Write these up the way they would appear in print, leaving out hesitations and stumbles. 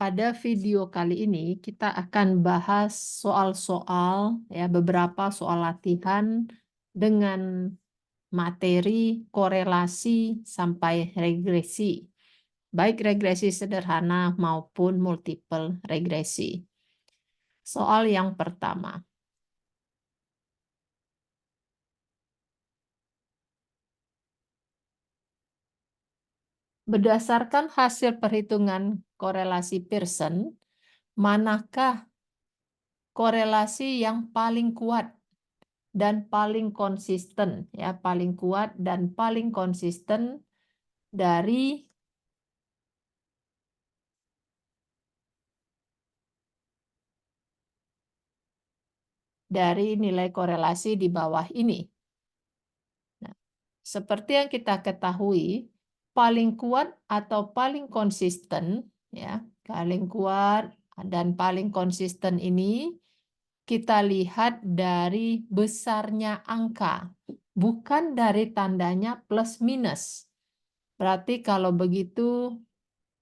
Pada video kali ini kita akan bahas soal-soal ya beberapa soal latihan dengan materi korelasi sampai regresi. Baik regresi sederhana maupun multiple regresi. Soal yang pertama. Berdasarkan hasil perhitungan korelasi Pearson, manakah korelasi yang paling kuat dan paling konsisten, ya, paling kuat dan paling konsisten dari nilai korelasi di bawah ini. Nah, seperti yang kita ketahui, paling kuat atau paling konsisten, ya, paling kuat dan paling konsisten ini kita lihat dari besarnya angka, bukan dari tandanya plus minus. Berarti kalau begitu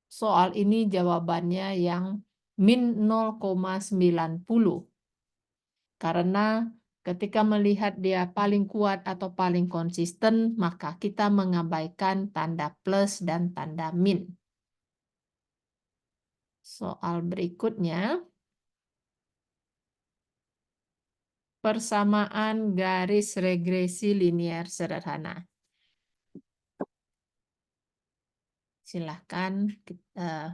soal ini jawabannya yang min 0,90. Karena ketika melihat dia paling kuat atau paling konsisten, maka kita mengabaikan tanda plus dan tanda min. Soal berikutnya, persamaan garis regresi linier sederhana. Silahkan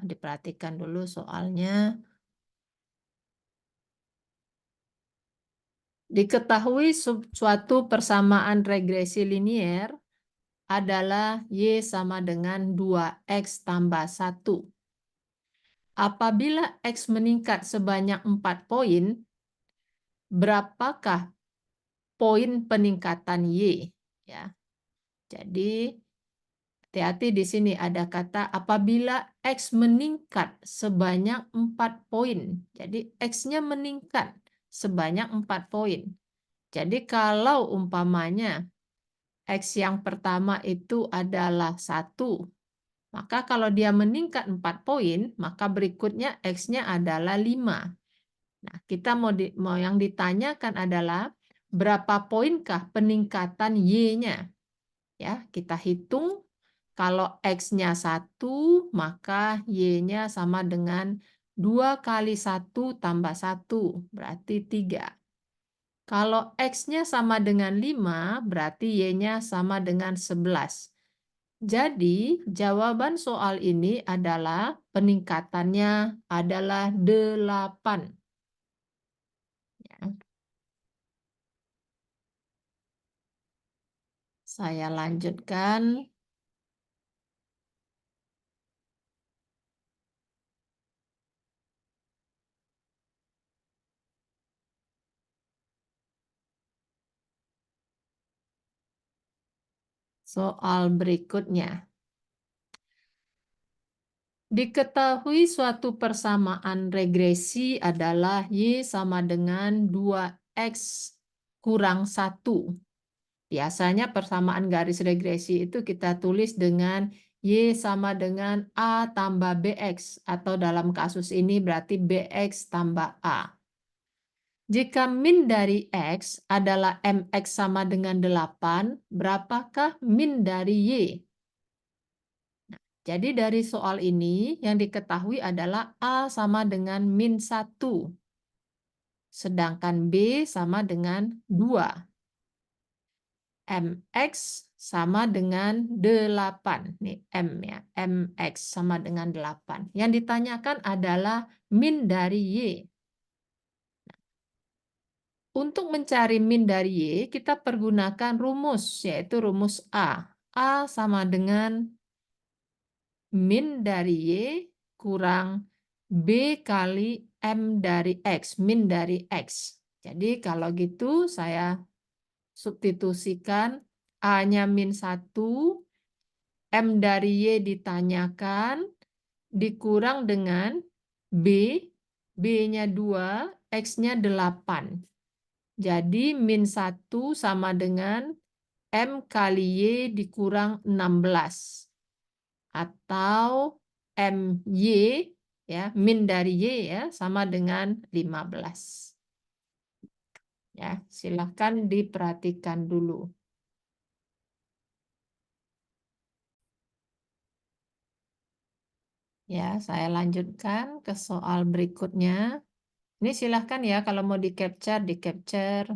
diperhatikan dulu soalnya. Diketahui suatu persamaan regresi linier adalah Y sama dengan 2X tambah 1. Apabila X meningkat sebanyak 4 poin, berapakah poin peningkatan Y? Ya. Jadi, hati-hati di sini ada kata apabila X meningkat sebanyak 4 poin. Jadi, X-nya meningkat sebanyak 4 poin. Jadi, kalau umpamanya X yang pertama itu adalah 1, maka kalau dia meningkat 4 poin, maka berikutnya X-nya adalah 5. Nah, kita mau yang ditanyakan adalah berapa poinkah peningkatan Y-nya? Ya, kita hitung kalau X-nya 1, maka Y-nya sama dengan 2 kali 1 tambah 1, berarti 3. Kalau X-nya sama dengan 5, berarti Y-nya sama dengan 11. Jadi, jawaban soal ini adalah peningkatannya adalah 8. Ya. Saya lanjutkan. Soal berikutnya. Diketahui suatu persamaan regresi adalah Y sama dengan 2X kurang 1. Biasanya persamaan garis regresi itu kita tulis dengan Y sama dengan A tambah BX, atau dalam kasus ini berarti BX tambah A. Jika min dari X adalah MX sama dengan 8, berapakah min dari Y? Jadi dari soal ini yang diketahui adalah A sama dengan min 1. Sedangkan B sama dengan 2. MX sama dengan 8. Nih M ya, MX sama dengan 8. Yang ditanyakan adalah min dari Y. Untuk mencari min dari Y, kita pergunakan rumus, yaitu rumus A. A sama dengan min dari Y kurang B kali M dari X, min dari X. Jadi kalau gitu saya substitusikan A-nya min 1, M dari Y ditanyakan, dikurang dengan B, B-nya 2, X-nya 8. Jadi min 1 sama dengan M kali Y dikurang 16. Atau MY ya, min dari Y ya, sama dengan 15. Ya, silahkan diperhatikan dulu. Ya, saya lanjutkan ke soal berikutnya. Ini silahkan ya, kalau mau di-capture, di-capture.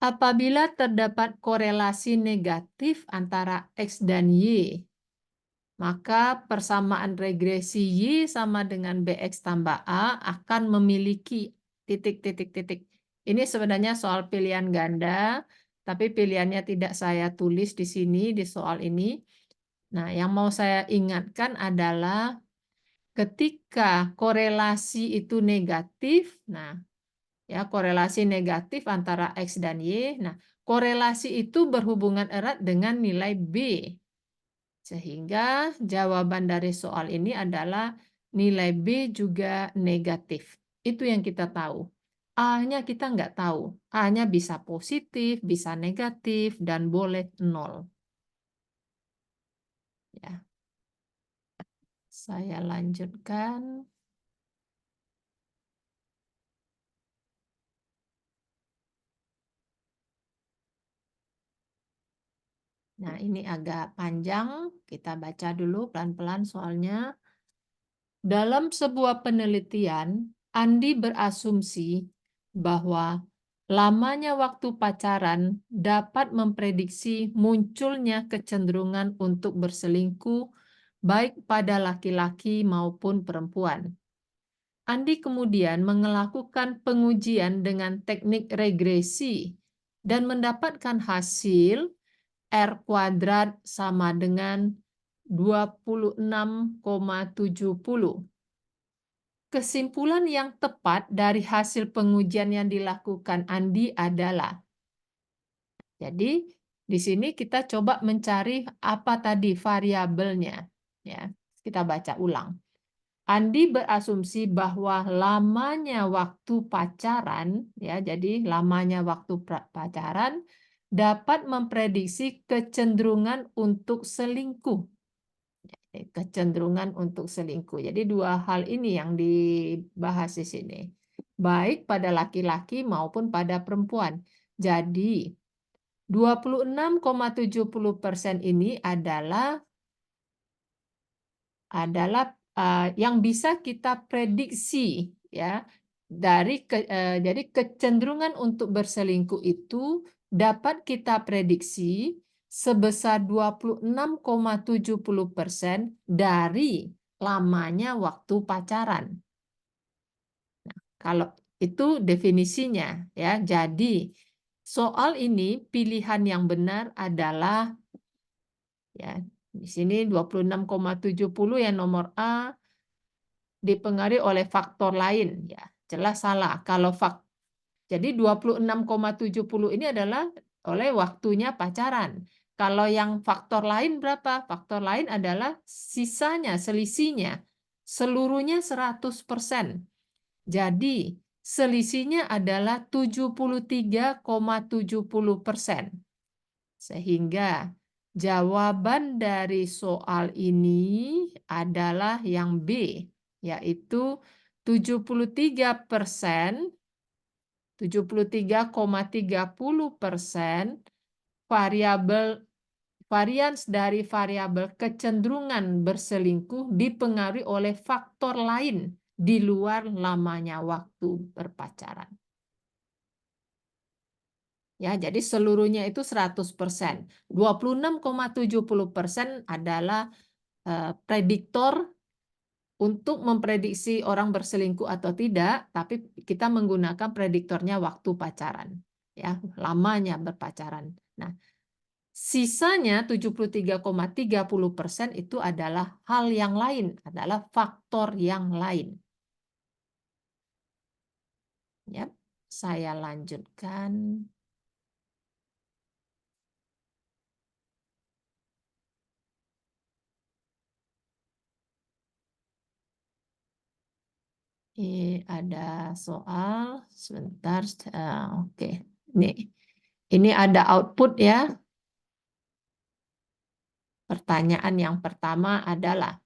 Apabila terdapat korelasi negatif antara X dan Y, maka persamaan regresi Y sama dengan BX tambah A akan memiliki titik, titik, titik. Ini sebenarnya soal pilihan ganda, tapi pilihannya tidak saya tulis di sini, di soal ini. Nah, yang mau saya ingatkan adalah ketika korelasi itu negatif, nah, ya korelasi negatif antara X dan Y. Nah, korelasi itu berhubungan erat dengan nilai B. Sehingga jawaban dari soal ini adalah nilai B juga negatif. Itu yang kita tahu. A-nya kita nggak tahu. A-nya bisa positif, bisa negatif, dan boleh 0. Ya, saya lanjutkan. Nah, ini agak panjang. Kita baca dulu pelan-pelan soalnya. Dalam sebuah penelitian, Andi berasumsi bahwa lamanya waktu pacaran dapat memprediksi munculnya kecenderungan untuk berselingkuh baik pada laki-laki maupun perempuan. Andi kemudian melakukan pengujian dengan teknik regresi dan mendapatkan hasil R kuadrat sama dengan 26,70. Kesimpulan yang tepat dari hasil pengujian yang dilakukan Andi adalah, jadi di sini kita coba mencari apa tadi variabelnya. Ya, kita baca ulang. Andi berasumsi bahwa lamanya waktu pacaran, ya, jadi lamanya waktu pacaran dapat memprediksi kecenderungan untuk selingkuh. Kecenderungan untuk selingkuh. Jadi dua hal ini yang dibahas di sini. Baik pada laki-laki maupun pada perempuan. Jadi 26,70% ini adalah yang bisa kita prediksi ya jadi kecenderungan untuk berselingkuh itu dapat kita prediksi sebesar 26,70% dari lamanya waktu pacaran. Kalau itu definisinya ya. Jadi soal ini pilihan yang benar adalah ya di sini 26,70 yang nomor A dipengaruhi oleh faktor lain ya. Jelas salah. Jadi 26,70 ini adalah oleh waktunya pacaran. Kalau yang faktor lain berapa? Faktor lain adalah sisanya, selisihnya. Seluruhnya 100%. Jadi selisihnya adalah 73,70%. Sehingga jawaban dari soal ini adalah yang B, yaitu 73%, 73,30% varians dari variabel kecenderungan berselingkuh dipengaruhi oleh faktor lain di luar lamanya waktu berpacaran. Ya, jadi seluruhnya itu 100%. 26,70% adalah prediktor untuk memprediksi orang berselingkuh atau tidak, tapi kita menggunakan prediktornya waktu pacaran, ya, lamanya berpacaran. Nah, sisanya 73,30% itu adalah hal yang lain, adalah faktor yang lain. Ya, saya lanjutkan. Ada soal sebentar. Oke, ini ada output ya. Pertanyaan yang pertama adalah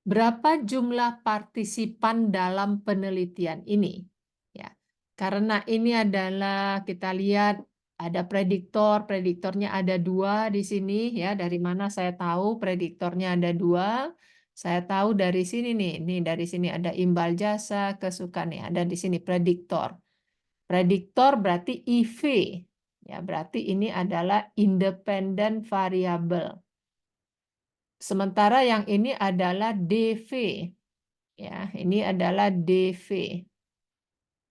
berapa jumlah partisipan dalam penelitian ini? Ya, karena ini adalah kita lihat ada prediktornya ada 2 di sini ya. Dari mana saya tahu prediktornya ada 2? Saya tahu dari sini nih. Dari sini ada imbal jasa, kesukaan nih. Ada di sini prediktor. Prediktor berarti IV. Ya, berarti ini adalah independent variable. Sementara yang ini adalah DV. Ya, ini adalah DV.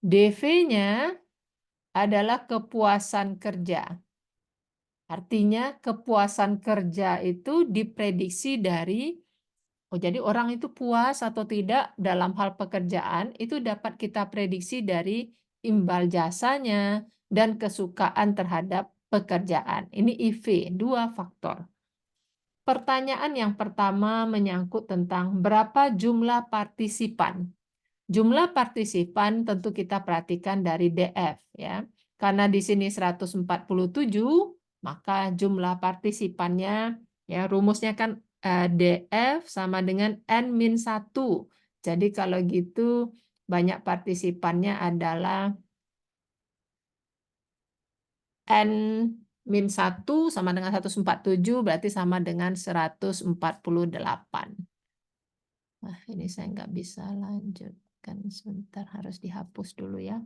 DV-nya adalah kepuasan kerja. Artinya kepuasan kerja itu diprediksi dari, jadi orang itu puas atau tidak dalam hal pekerjaan itu dapat kita prediksi dari imbal jasanya dan kesukaan terhadap pekerjaan. Ini IV, 2 faktor. Pertanyaan yang pertama menyangkut tentang berapa jumlah partisipan. Jumlah partisipan tentu kita perhatikan dari DF ya. Karena di sini 147, maka jumlah partisipannya ya rumusnya kan DF sama dengan N-1. Jadi kalau gitu banyak partisipannya adalah N-1 sama dengan 147 berarti sama dengan 148. Nah, ini saya nggak bisa lanjutkan. Sebentar, harus dihapus dulu ya.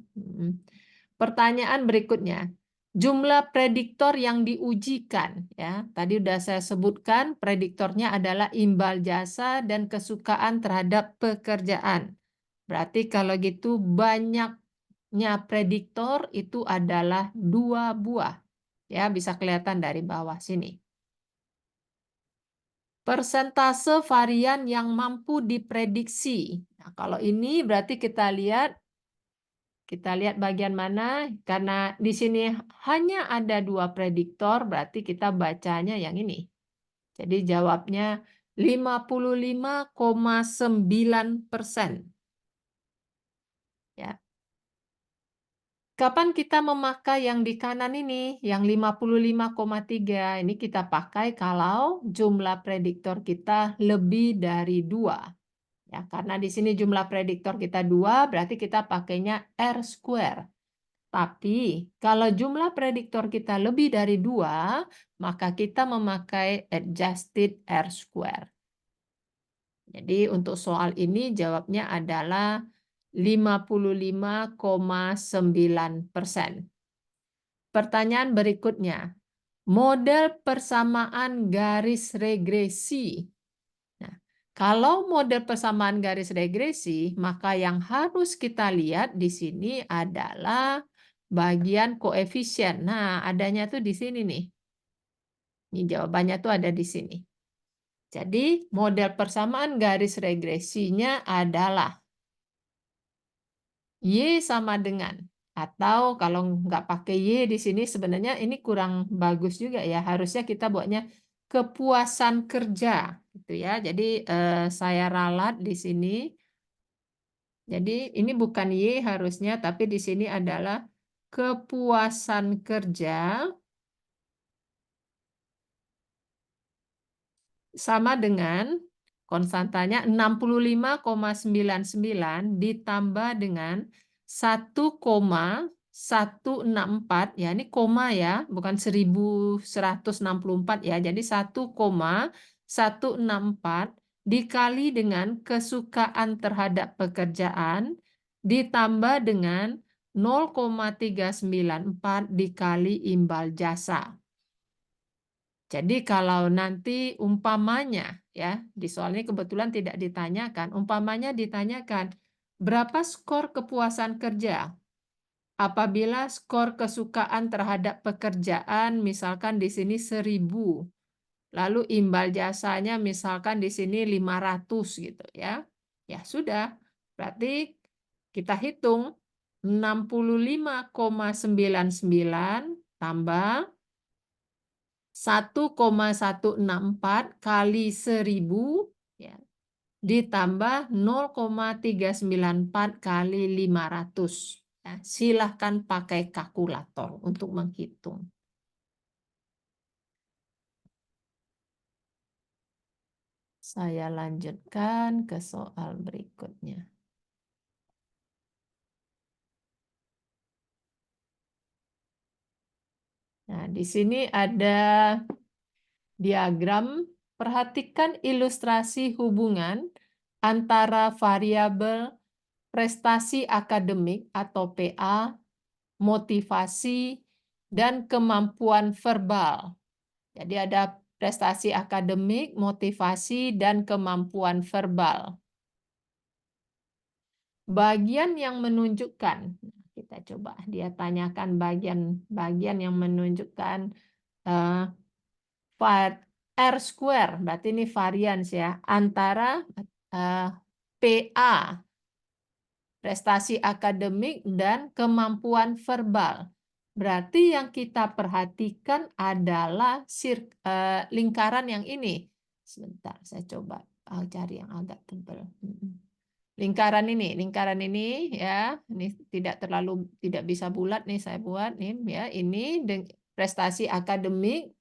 Pertanyaan berikutnya. Jumlah prediktor yang diujikan. Ya, tadi sudah saya sebutkan prediktornya adalah imbal jasa dan kesukaan terhadap pekerjaan. Berarti kalau gitu banyaknya prediktor itu adalah 2 buah. Ya, bisa kelihatan dari bawah sini. Persentase varian yang mampu diprediksi. Nah, kalau ini berarti kita lihat bagian mana, karena di sini hanya ada 2 prediktor, berarti kita bacanya yang ini. Jadi jawabnya 55,9%. Ya. Kapan kita memakai yang di kanan ini, yang 55,3? Ini kita pakai kalau jumlah prediktor kita lebih dari 2. Ya, karena di sini jumlah prediktor kita 2, berarti kita pakainya R². Tapi kalau jumlah prediktor kita lebih dari 2, maka kita memakai adjusted R². Jadi untuk soal ini jawabnya adalah 55,9%. Pertanyaan berikutnya, model persamaan garis regresi. Nah, kalau model persamaan garis regresi, maka yang harus kita lihat di sini adalah bagian koefisien. Nah, adanya tuh di sini nih. Ini jawabannya tuh ada di sini. Jadi, model persamaan garis regresinya adalah Y sama dengan, atau kalau nggak pakai Y di sini sebenarnya ini kurang bagus juga ya. Harusnya kita buatnya kepuasan kerja gitu ya. Jadi saya ralat di sini. Jadi ini bukan Y harusnya, tapi di sini adalah kepuasan kerja sama dengan konstantanya 65,99 ditambah dengan 1,164, ya ini koma ya, bukan 1164 ya. Jadi 1,164 dikali dengan kesukaan terhadap pekerjaan ditambah dengan 0,394 dikali imbal jasa. Jadi kalau nanti umpamanya ya, di soal ini kebetulan tidak ditanyakan, umpamanya ditanyakan berapa skor kepuasan kerja? Apabila skor kesukaan terhadap pekerjaan misalkan di sini 1000, lalu imbal jasanya misalkan di sini 500 gitu ya. Ya sudah, berarti kita hitung 65,99 tambah 1,164 kali 1000 ya. ditambah 0,394 kali 500. Ya, silahkan pakai kalkulator untuk menghitung. Saya lanjutkan ke soal berikutnya. Nah, di sini ada diagram. Perhatikan ilustrasi hubungan antara variabel prestasi akademik atau PA, motivasi, dan kemampuan verbal. Jadi ada prestasi akademik, motivasi, dan kemampuan verbal. Bagian yang menunjukkan, kita coba dia tanyakan bagian yang menunjukkan R square, berarti ini varians ya, antara PA, prestasi akademik, dan kemampuan verbal. Berarti yang kita perhatikan adalah lingkaran yang ini. Sebentar, saya coba cari yang agak tebal. Lingkaran ini ya, ini tidak bisa bulat nih saya buat nih ya, ini prestasi akademik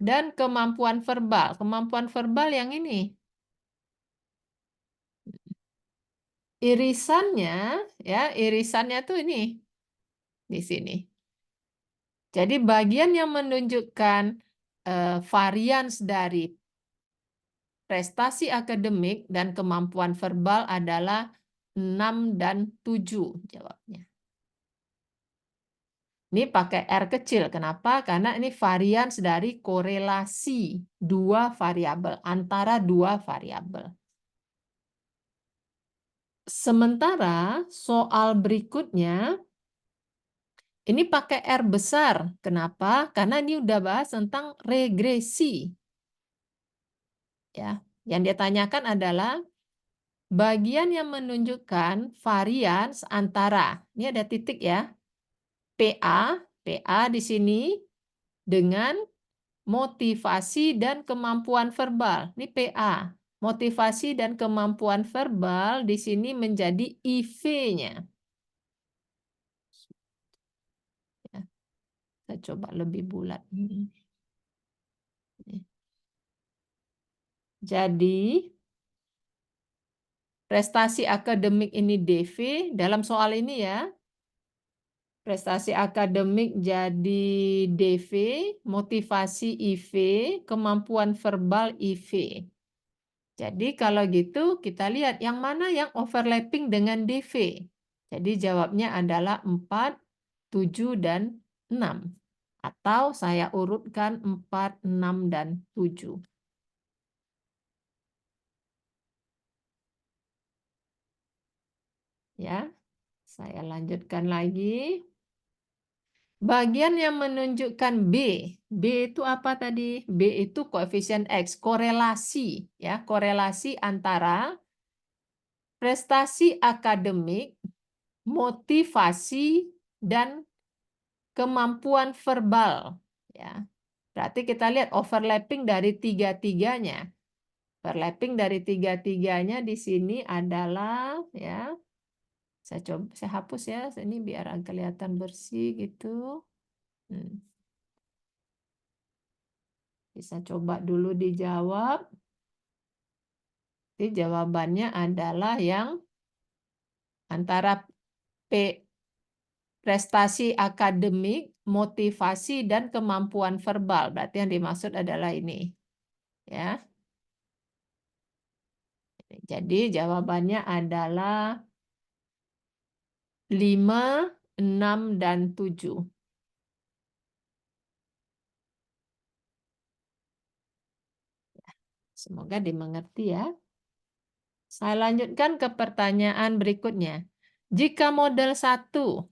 dan kemampuan verbal. Kemampuan verbal yang ini. Irisannya tuh ini di sini. Jadi bagian yang menunjukkan varians dari prestasi akademik dan kemampuan verbal adalah 6 dan 7 jawabnya. Ini pakai R kecil. Kenapa? Karena ini varians dari korelasi dua variabel, antara dua variabel. Sementara soal berikutnya, ini pakai R besar. Kenapa? Karena ini udah bahas tentang regresi. Ya, yang dia tanyakan adalah bagian yang menunjukkan varians antara, ini ada titik ya, PA di sini dengan motivasi dan kemampuan verbal. Ini PA. Motivasi dan kemampuan verbal di sini menjadi IV-nya. Ya, saya coba lebih bulat. Jadi, prestasi akademik ini DV, dalam soal ini ya, prestasi akademik jadi DV, motivasi IV, kemampuan verbal IV. Jadi kalau gitu kita lihat yang mana yang overlapping dengan DV. Jadi jawabnya adalah 4, 7, dan 6. Atau saya urutkan 4, 6, dan 7. Ya, saya lanjutkan lagi. Bagian yang menunjukkan B. B itu apa tadi? B itu koefisien X, korelasi ya, korelasi antara prestasi akademik, motivasi, dan kemampuan verbal ya. Berarti kita lihat overlapping dari tiga-tiganya. Overlapping dari tiga-tiganya di sini adalah ya. Saya hapus ya, ini biar kelihatan bersih gitu. Bisa coba dulu dijawab. Jadi jawabannya adalah yang antara prestasi akademik, motivasi, dan kemampuan verbal. Berarti yang dimaksud adalah ini. Ya. Jadi jawabannya adalah 5, 6, dan 7. Semoga dimengerti ya. Saya lanjutkan ke pertanyaan berikutnya. Jika model 1,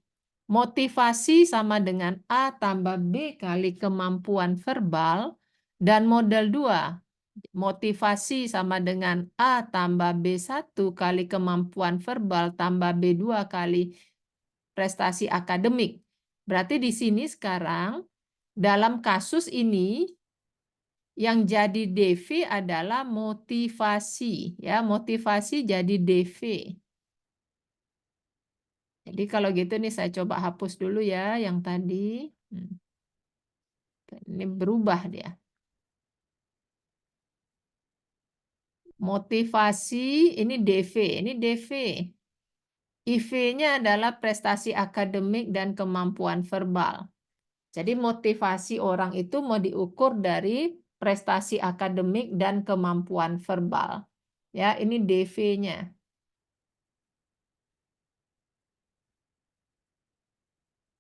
motivasi sama dengan A tambah B kali kemampuan verbal, dan model 2, motivasi sama dengan A tambah B1 kali kemampuan verbal tambah B2 kali prestasi akademik. Berarti di sini sekarang, dalam kasus ini, Yang jadi DV adalah motivasi, ya. Motivasi jadi DV. Jadi kalau gitu nih saya coba hapus dulu ya yang tadi. Hmm, Ini berubah dia. Motivasi ini DV, ini DV. IV-nya adalah prestasi akademik dan kemampuan verbal. Jadi motivasi orang itu mau diukur dari prestasi akademik dan kemampuan verbal. Ya, ini DV-nya.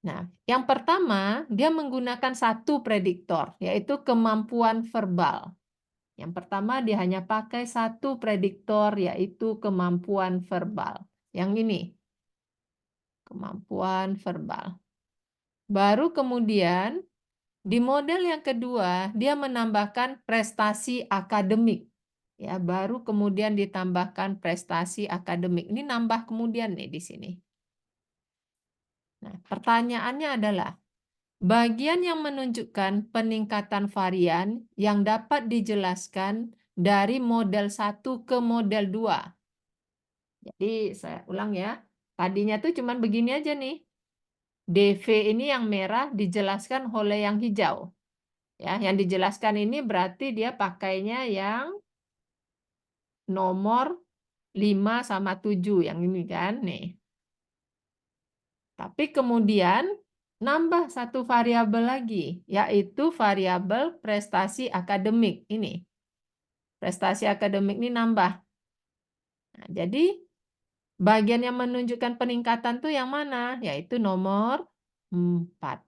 Nah, yang pertama dia menggunakan satu prediktor, yaitu kemampuan verbal. Yang pertama dia hanya pakai satu prediktor, yaitu kemampuan verbal. Yang ini, kemampuan verbal. Baru kemudian di model yang kedua, dia menambahkan prestasi akademik. Ya, baru kemudian ditambahkan prestasi akademik. Ini nambah kemudian nih di sini. Nah, pertanyaannya adalah, bagian yang menunjukkan peningkatan varian yang dapat dijelaskan dari model 1 ke model 2. Jadi saya ulang ya. Tadinya tuh cuman begini aja nih. DV ini yang merah dijelaskan oleh yang hijau. Ya, yang dijelaskan ini berarti dia pakainya yang nomor 5 sama 7 yang ini kan nih. Tapi kemudian nambah satu variabel lagi, yaitu variabel prestasi akademik ini. Prestasi akademik ini nambah. Nah, jadi bagian yang menunjukkan peningkatan tuh yang mana? Yaitu nomor 4.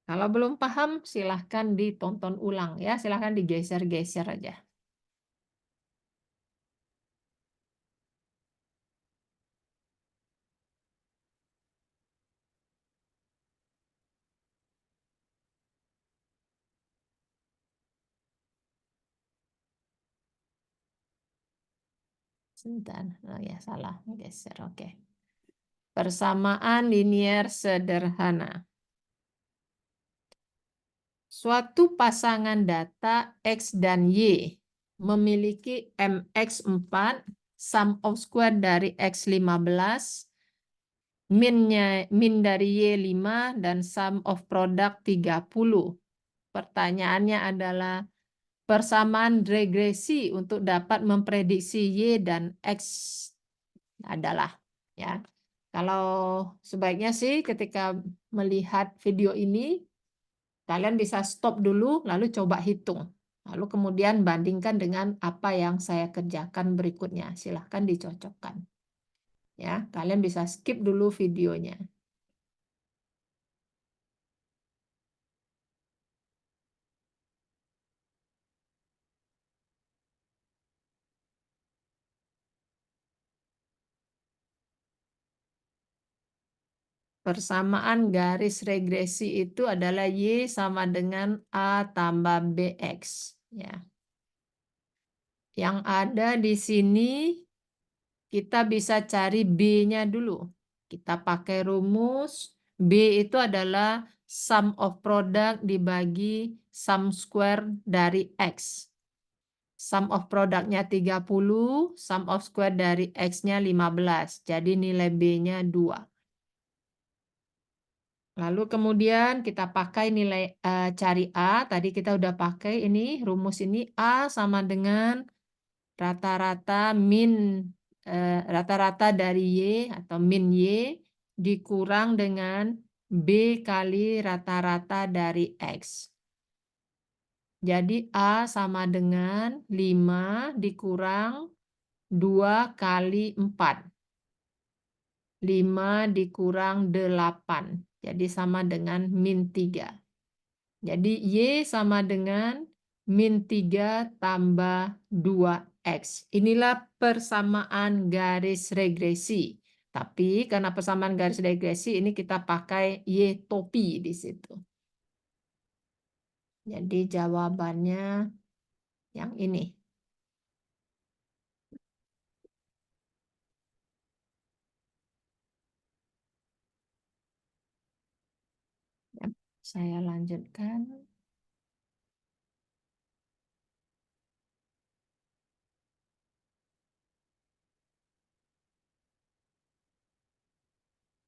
Kalau belum paham, silahkan ditonton ulang ya. Silahkan digeser-geser aja. Sebentar, oh ya salah, geser. Oke. Persamaan linier sederhana. Suatu pasangan data X dan Y memiliki MX4, sum of square dari X15, min dari Y5, dan sum of product 30. Pertanyaannya adalah persamaan regresi untuk dapat memprediksi Y dan X adalah, ya. Kalau sebaiknya sih ketika melihat video ini, kalian bisa stop dulu, lalu coba hitung. Lalu kemudian bandingkan dengan apa yang saya kerjakan berikutnya. Silahkan dicocokkan. Ya, kalian bisa skip dulu videonya. Persamaan garis regresi itu adalah Y sama dengan A tambah BX. Ya. Yang ada di sini kita bisa cari B-nya dulu. Kita pakai rumus. B itu adalah sum of product dibagi sum square dari X. Sum of product-nya 30, sum of square dari X-nya 15. Jadi nilai B-nya 2. Lalu kemudian kita pakai nilai cari A. Tadi kita udah pakai ini rumus ini. A sama dengan rata-rata rata-rata dari Y atau min Y dikurang dengan B kali rata-rata dari X. Jadi A sama dengan 5 dikurang 2 kali 4. 5 dikurang 8. Jadi sama dengan min 3. Jadi Y sama dengan min 3 tambah 2X. Inilah persamaan garis regresi. Tapi karena persamaan garis regresi ini kita pakai Y topi di situ. Jadi jawabannya yang ini. Saya lanjutkan.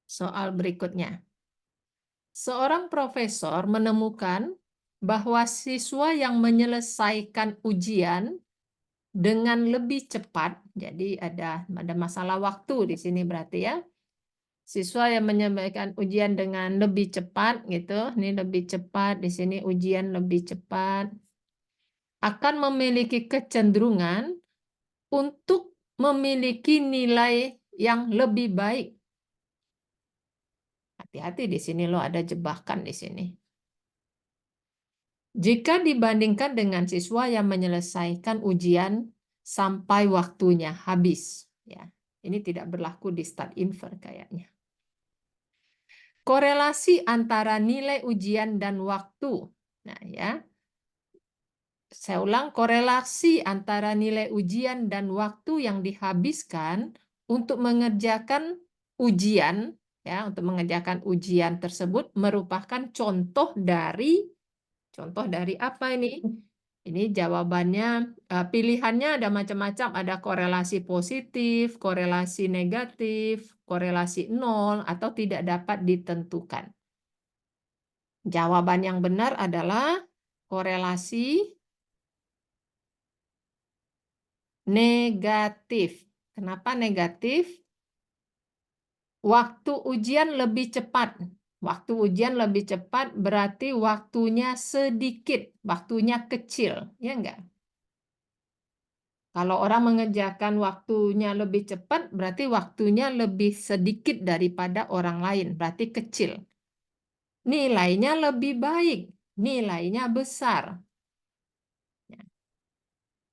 Soal berikutnya. Seorang profesor menemukan bahwa siswa yang menyelesaikan ujian dengan lebih cepat, jadi ada masalah waktu di sini berarti ya. Siswa yang menyelesaikan ujian dengan lebih cepat gitu, ini lebih cepat, di sini ujian lebih cepat, akan memiliki kecenderungan untuk memiliki nilai yang lebih baik. Hati-hati di sini loh, ada jebakan di sini. Jika dibandingkan dengan siswa yang menyelesaikan ujian sampai waktunya habis, ya. Ini tidak berlaku di start infer kayaknya. Korelasi antara nilai ujian dan waktu. Nah, ya. Saya ulang, korelasi antara nilai ujian dan waktu yang dihabiskan untuk mengerjakan ujian, ya, untuk mengerjakan ujian tersebut merupakan contoh dari apa ini? Ini jawabannya, pilihannya ada macam-macam, ada korelasi positif, korelasi negatif, korelasi nol, atau tidak dapat ditentukan. Jawaban yang benar adalah korelasi negatif. Kenapa negatif? Waktu ujian lebih cepat. Waktu ujian lebih cepat berarti waktunya sedikit, waktunya kecil, ya enggak? Kalau orang mengerjakan waktunya lebih cepat, berarti waktunya lebih sedikit daripada orang lain, berarti kecil. Nilainya lebih baik, nilainya besar.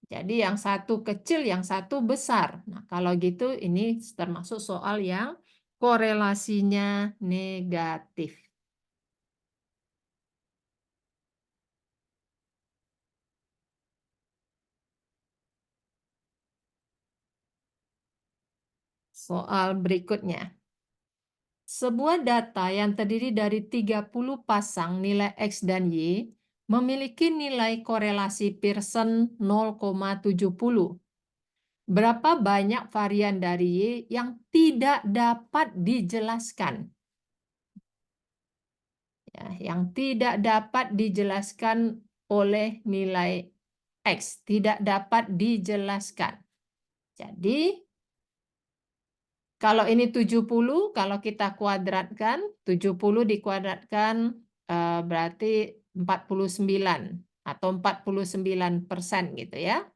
Jadi yang satu kecil, yang satu besar. Nah, kalau gitu ini termasuk soal yang korelasinya negatif. Soal berikutnya. Sebuah data yang terdiri dari 30 pasang nilai X dan Y memiliki nilai korelasi Pearson 0,70. Berapa banyak varian dari Y yang tidak dapat dijelaskan? Ya, yang tidak dapat dijelaskan oleh nilai X, tidak dapat dijelaskan. Jadi, kalau ini 70, kalau kita kuadratkan, 70 dikuadratkan berarti 49 atau 49% gitu ya.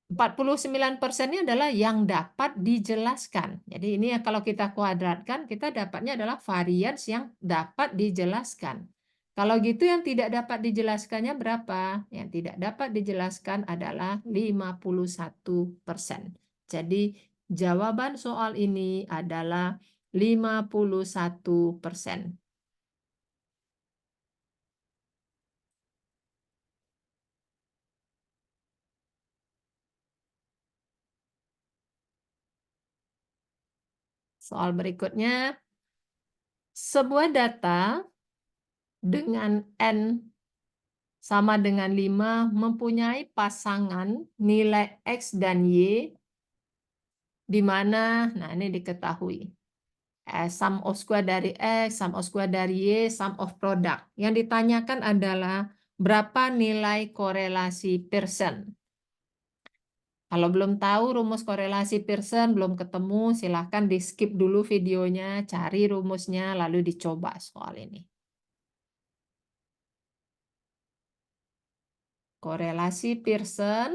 49%-nya adalah yang dapat dijelaskan. Jadi ini kalau kita kuadratkan, kita dapatnya adalah varians yang dapat dijelaskan. Kalau gitu yang tidak dapat dijelaskannya berapa? Yang tidak dapat dijelaskan adalah 51%. Jadi jawaban soal ini adalah 51%. Soal berikutnya, sebuah data dengan N sama dengan 5 mempunyai pasangan nilai X dan Y di mana, nah ini diketahui. Sum of square dari X, sum of square dari Y, sum of product. Yang ditanyakan adalah berapa nilai korelasi Pearson. Kalau belum tahu rumus korelasi Pearson, belum ketemu, silahkan di skip dulu videonya, cari rumusnya, lalu dicoba soal ini. Korelasi Pearson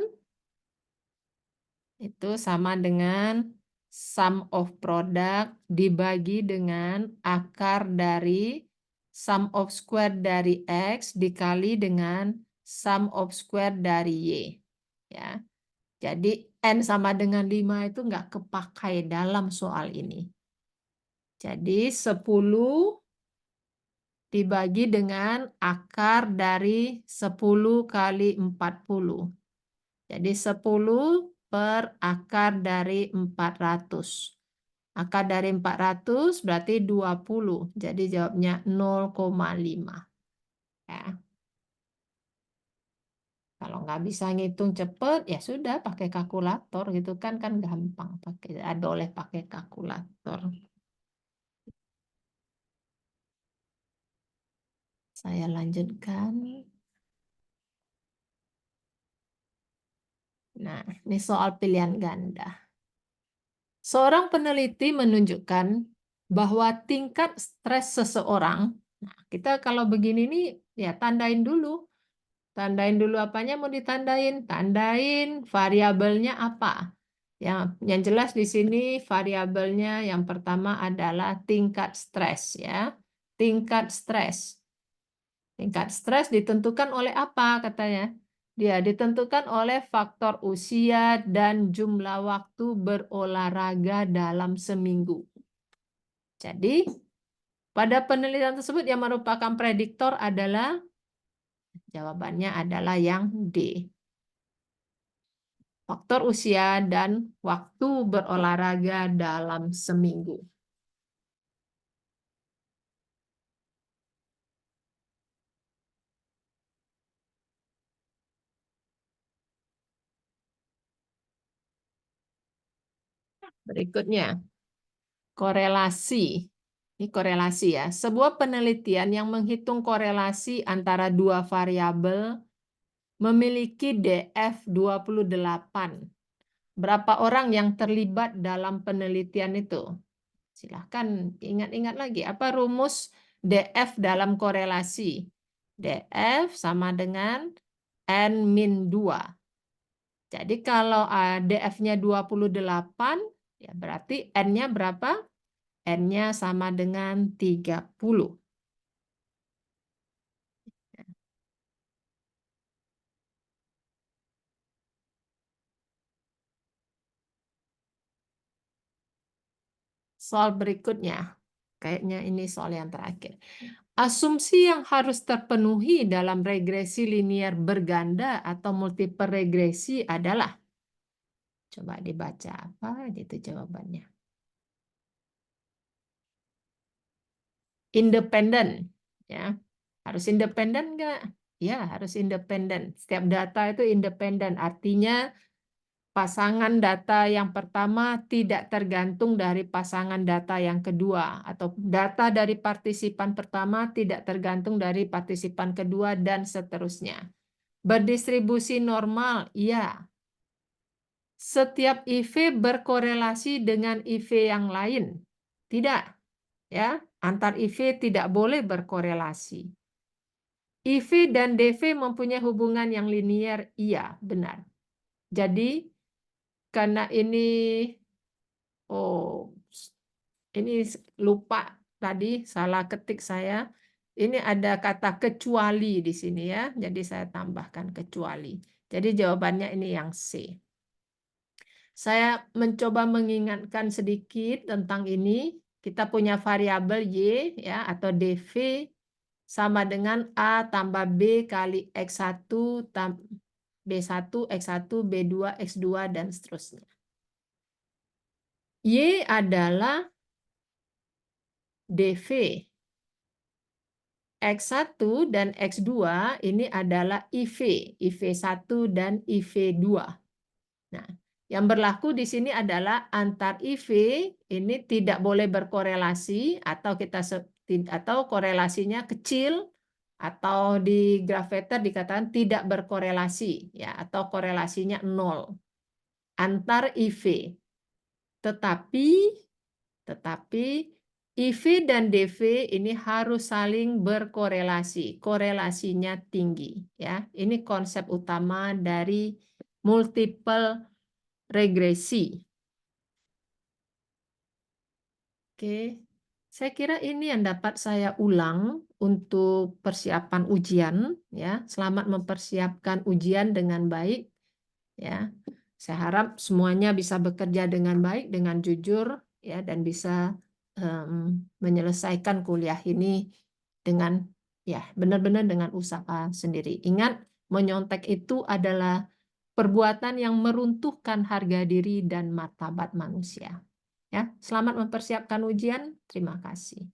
itu sama dengan sum of product dibagi dengan akar dari sum of square dari X dikali dengan sum of square dari Y. Ya. Jadi N sama dengan 5 itu nggak kepakai dalam soal ini. Jadi 10 dibagi dengan akar dari 10 kali 40. Jadi 10 per akar dari 400. Akar dari 400 berarti 20. Jadi jawabnya 0,5. Ya. Kalau nggak bisa ngitung cepet, ya sudah pakai kalkulator gitu kan gampang boleh pakai kalkulator. Saya lanjutkan. Nah, ini soal pilihan ganda. Seorang peneliti menunjukkan bahwa tingkat stres seseorang, nah kita kalau begini nih ya tandain dulu. Tandain dulu apanya mau ditandain? Tandain variabelnya apa. Yang jelas di sini variabelnya yang pertama adalah tingkat stres ya. Tingkat stres. Tingkat stres ditentukan oleh apa katanya? Dia ditentukan oleh faktor usia dan jumlah waktu berolahraga dalam seminggu. Jadi, pada penelitian tersebut yang merupakan prediktor adalah, jawabannya adalah yang D. Faktor usia dan waktu berolahraga dalam seminggu. Berikutnya, korelasi. Ini korelasi ya. Sebuah penelitian yang menghitung korelasi antara dua variabel memiliki DF28. Berapa orang yang terlibat dalam penelitian itu? Silahkan ingat-ingat lagi. Apa rumus DF dalam korelasi? DF sama dengan N-2. Jadi kalau DF-nya 28, ya berarti N-nya berapa? N-nya sama dengan 30. Soal berikutnya. Kayaknya ini soal yang terakhir. Asumsi yang harus terpenuhi dalam regresi linier berganda atau multiple regresi adalah, coba dibaca apa gitu jawabannya. Independen, ya. Harus independen nggak? Ya, harus independen. Setiap data itu independen. Artinya pasangan data yang pertama tidak tergantung dari pasangan data yang kedua, atau data dari partisipan pertama tidak tergantung dari partisipan kedua, dan seterusnya. Berdistribusi normal, iya. Setiap IV berkorelasi dengan IV yang lain, tidak. Ya, antar IV tidak boleh berkorelasi. IV dan DV mempunyai hubungan yang linier, iya, benar. Jadi, karena ini lupa tadi, salah ketik saya. Ini ada kata kecuali di sini ya, jadi saya tambahkan kecuali. Jadi jawabannya ini yang C. Saya mencoba mengingatkan sedikit tentang ini. Kita punya variabel Y ya, atau DV sama dengan A tambah B kali X1 B1, X1, B2, X2, dan seterusnya. Y adalah DV. X1 dan X2 ini adalah IV. IV1 dan IV2. Nah, yang berlaku di sini adalah antar IV ini tidak boleh berkorelasi, atau korelasinya kecil, atau di graveter dikatakan tidak berkorelasi ya, atau korelasinya 0 antar IV. Tetapi IV dan DV ini harus saling berkorelasi, korelasinya tinggi ya. Ini konsep utama dari multiple regresi. Oke, saya kira ini yang dapat saya ulang untuk persiapan ujian ya. Selamat mempersiapkan ujian dengan baik ya. Saya harap semuanya bisa bekerja dengan baik, dengan jujur ya, dan bisa menyelesaikan kuliah ini dengan ya benar-benar dengan usaha sendiri. Ingat, menyontek itu adalah perbuatan yang meruntuhkan harga diri dan martabat manusia. Ya, selamat mempersiapkan ujian. Terima kasih.